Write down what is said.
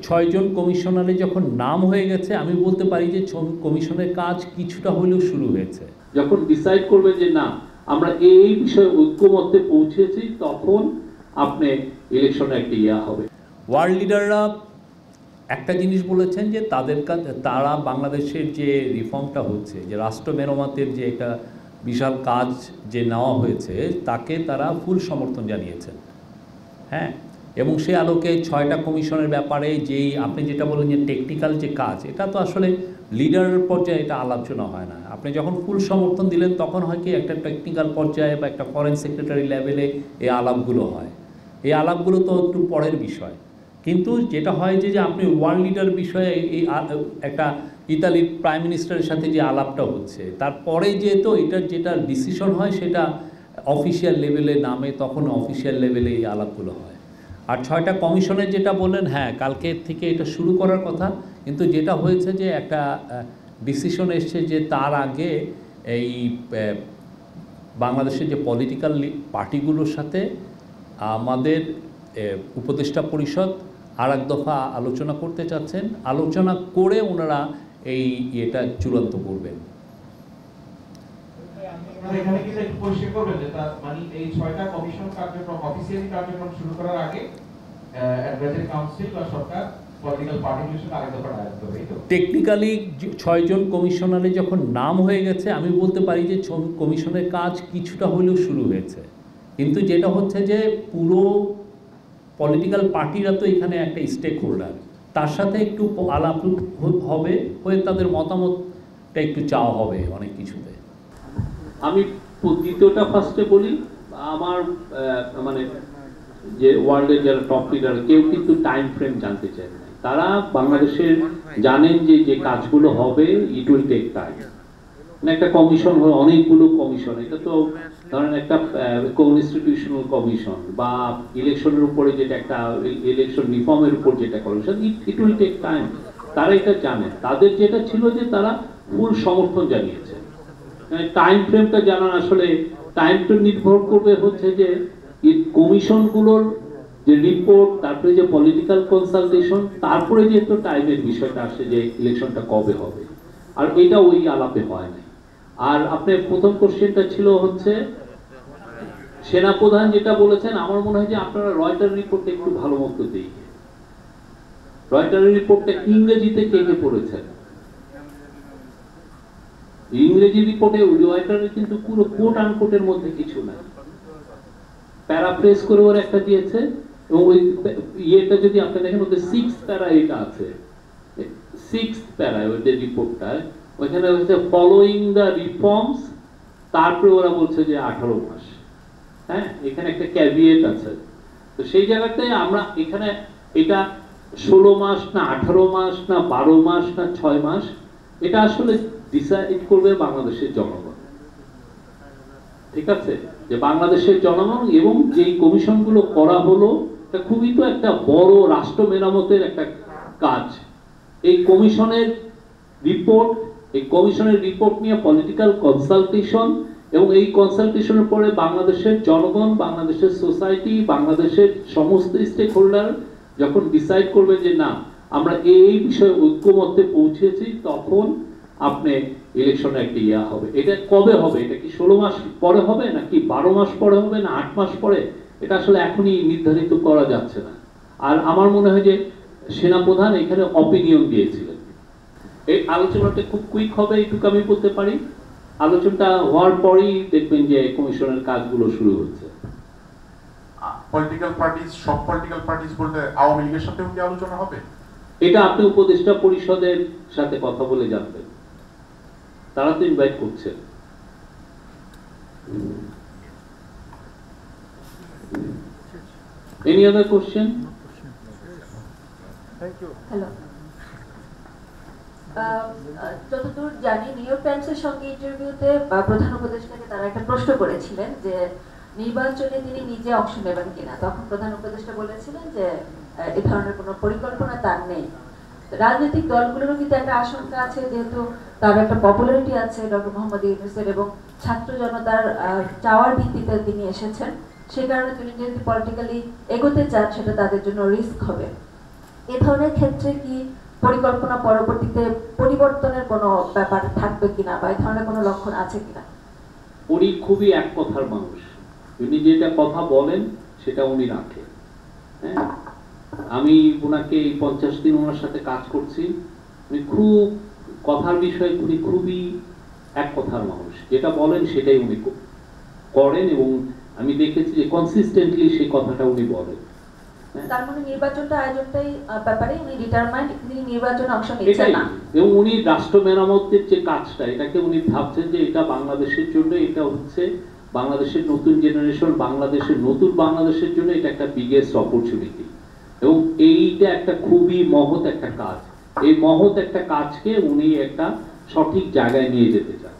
6 জন কমিশনারে যখন নাম হয়ে গেছে আমি বলতে পারি যে কমিশনের কাজ কিছুটা হলেও শুরু হয়েছে। যখন ডিসাইড করবে যে না আমরা এই বিষয়ে ঐক্যমত্যে পৌঁছেছি তখন আপনি ইলেকশনে একটা ইয়া হবে। ওয়ার্ল্ড লিডাররা একটা জিনিস বলেছেন যে তারা বাংলাদেশের যে রিফর্মটা হচ্ছে, যে রাষ্ট্র মেরামতের যে একটা বিশাল কাজ যে নেওয়া হয়েছে তাকে তারা ফুল সমর্থন জানিয়েছেন। হ্যাঁ, এবং সে আলোকে 6টা কমিশনের ব্যাপারে যেই আপনি যেটা বলেন যে টেকনিক্যাল যে কাজ, এটা তো আসলে লিডারের পর্যায়ে এটা আলোচনা হয় না। আপনি যখন ফুল সমর্থন দিলেন তখন হয় কি একটা টেকনিক্যাল পর্যায়ে বা একটা ফরেন সেক্রেটারি লেভেলে এই আলাপগুলো হয়। এই আলাপগুলো তো একটু পরের বিষয়, কিন্তু যেটা হয় যে আপনি ওয়ার্ল্ড লিডার বিষয়ে এই একটা ইতালির প্রাইম মিনিস্টারের সাথে যে আলাপটা হচ্ছে তারপরে যেহেতু এটার যেটা ডিসিশন হয় সেটা অফিসিয়াল লেভেলে নামে, তখন অফিসিয়াল লেভেলে এই আলাপগুলো হয়। আর 6টা কমিশনের যেটা বললেন, হ্যাঁ কালকে থেকে এটা শুরু করার কথা, কিন্তু যেটা হয়েছে যে একটা ডিসিশন এসছে যে তার আগে এই বাংলাদেশের যে পলিটিক্যাল পার্টিগুলোর সাথে আমাদের উপদেষ্টা পরিষদ আর এক দফা আলোচনা করতে চাচ্ছেন, আলোচনা করে ওনারা এই এটা চূড়ান্ত করবেন। এখানে কি একটু পরিষ্কার করবেন যে তার মানে এই 6টা কমিশন কার্যক্রম অফিসিয়ালি কার্যক্রম শুরু করার আগে অ্যাডভাইজারি কাউন্সিল বা সরকার পলিটিক্যাল পার্টিগুলোর সাথে আরেক দফা ডায়ালগ করবে, এই তো? টেকনিক্যালি 6 জন কমিশনারে যখন নাম হয়ে গেছে আমি বলতে পারি যে কমিশনের কাজ কিছুটা হলেও শুরু হয়েছে, কিন্তু যেটা হচ্ছে যে পুরো পলিটিক্যাল পার্টিরা তো এখানে একটা স্টেক হোল্ডার, তার সাথে একটু আলাপ হবে, হয়ে তাদের মতামতটা একটু চাওয়া হবে অনেক কিছুতে। আমি দ্বিতীয়টা ফার্স্টে বলি, আমার মানে যে ওয়ার্ল্ডের যারা টপ লিডার কেউ কিন্তু টাইম ফ্রেম জানতে চায় না। তারা বাংলাদেশের জানেন যে যে কাজগুলো হবে ইট উইল টেক টাইম। একটা কমিশন হয়, অনেকগুলো কমিশন, এটা তো ধরেন একটা কনস্টিটিউশনাল কমিশন বা ইলেকশনের উপরে যেটা একটা ইলেকশন রিফর্মের উপর যেটা commission, it will take time. তারা এটা জানেন। তাদের যেটা ছিল যে তারা ফুল সমর্থন জানিয়েছে। টাইম ফ্রেমটা জানান, আসলে টাইমটা নির্ভর করবে হচ্ছে যে কমিশনগুলোর যে রিপোর্ট, তারপরে যে পলিটিক্যাল কনসালটেশন, তারপরে যে একটু টাইমের বিষয়টা আসে যে ইলেকশনটা কবে হবে, আর এটা ওই আলাপে হয় না। আর আপনার প্রথম কোশ্চেনটা ছিল হচ্ছে সেনাপ্রধান যেটা বলেছেন, আমার মনে হয় যে আপনারা রয়টার রিপোর্টটা একটু ভালো মতো দিই। রয়টারের রিপোর্টটা ইংরেজিতে কে কে পড়েছেন? ইংরেজি রিপোর্টে রয়টারের কিন্তু পুরো কোট আনকোটের মধ্যে কিছু নাই, প্যারাফ্রেজ করে ওর একটা দিয়েছে, এবং ওই ইয়েটা যদি আপনি দেখেন ওদের 6th প্যারা এটা আছে, 6th প্যারা ওদের রিপোর্টটায়, ওইখানে হচ্ছে ফলোইং দ্য রিফর্মস, তারপরে ওরা বলছে যে 18 মাস। হ্যাঁ, এখানে একটা ক্যাভিয়েট আছে। তো সেই জায়গাতে আমরা এখানে এটা 16 মাস না 18 মাস না 12 মাস না 6 মাস, এটা আসলে ডিসাইড করবে বাংলাদেশের জনগণ। ঠিক আছে, যে বাংলাদেশের জনগণ, এবং যেই কমিশনগুলো করা হলো এটা খুবই তো একটা বড় রাষ্ট্র মেরামতের একটা কাজ। এই কমিশনের রিপোর্ট নিয়ে পলিটিক্যাল কনসালটেশন, এবং এই কনসালটেশনের পরে বাংলাদেশের জনগণ, বাংলাদেশের সোসাইটি, বাংলাদেশের সমস্ত স্টেক হোল্ডার যখন ডিসাইড করবে যে না আমরা এই বিষয়ে ঐক্যমত্যে পৌঁছেছি, তখন আপনি ইলেকশনে একটা ইয়া হবে। এটা কবে হবে? এটা কি 16 মাস পরে হবে নাকি 12 মাস পরে হবে না 8 মাস পরে? এটা আসলে এখনই নির্ধারিত করা যাচ্ছে না। আর আমার মনে হয় যে সেনাপ্রধান এখানে অপিনিয়ন দিয়েছিলেন। এই আলোচনাটা খুব কুইক হবে, এইটুকু আমি বলতে পারি। আলোচনাটা হওয়ার পরেই দেখবেন যে কমিশনের কাজগুলো শুরু হচ্ছে। পলিটিক্যাল পার্টিজ, সব পলিটিক্যাল পার্টিজ বলতে আওয়ামী লীগের সাথেও কি আলোচনা হবে? এটা আপনি উপদেষ্টা পরিষদের সাথে কথা বলে জানবেন, তারা তো ইনভাইট করছে। Any other question? Thank you. Hello. যতদূর জানি নিউ ইয়র্ক টাইমসের সঙ্গে ইন্টারভিউতে প্রধান উপদেষ্টাকে তারা একটা প্রশ্ন করেছিলেন যে নির্বাচনে তিনি নিজে অংশ নেবেন কিনা। তখন প্রধান উপদেষ্টা বলেছিলেন যে এ ধরনের কোনো পরিকল্পনা তার নেই। রাজনৈতিক দলগুলোরও কিন্তু একটা আশঙ্কা আছে, যেহেতু তার একটা পপুলারিটি আছে ডক্টর মোহাম্মদ ইউনূসের, এবং ছাত্র জনতার চাওয়ার ভিত্তিতে তিনি এসেছেন, সে কারণে তিনি যদি পলিটিক্যালি এগোতে চান সেটা তাদের জন্য রিস্ক হবে। এ ধরনের ক্ষেত্রে কি পরিকল্পনা পরবর্তীতে পরিবর্তনের কোনো ব্যাপার থাকবে কিনা বা এই ধরনের কোনো লক্ষণ আছে কিনা? উনি খুবই এক কথার মানুষ, উনি যেটা কথা বলেন সেটা উনি রাখেন। হ্যাঁ, আমি ওনাকে এই 50 দিন ওনার সাথে কাজ করছি, উনি খুব কথার বিষয়ে উনি খুবই এক কথার মানুষ, যেটা বলেন সেটাই উনি করেন এবং আমি দেখেছি যে কনসিস্টেন্টলি সেই কথাটা উনি বলেন। তার মানে নির্বাচনটা আয়োজনটাই ব্যাপারে উনি ডিটারমাইন্ড, তিনি নির্বাচনে অংশ নিচ্ছেন এটাই, না। এবং উনি রাষ্ট্র মেরামতের যে কাজটা, এটাকে উনি ভাবছেন যে এটা বাংলাদেশের জন্য, এটা হচ্ছে বাংলাদেশের নতুন জেনারেশন, বাংলাদেশের নতুন বাংলাদেশের জন্য এটা একটা বিগেস্ট অপরচুনিটি, এবং এইটা একটা খুবই মহৎ একটা কাজ। এই মহৎ একটা কাজকে উনি একটা সঠিক জায়গায় নিয়ে যেতে চান।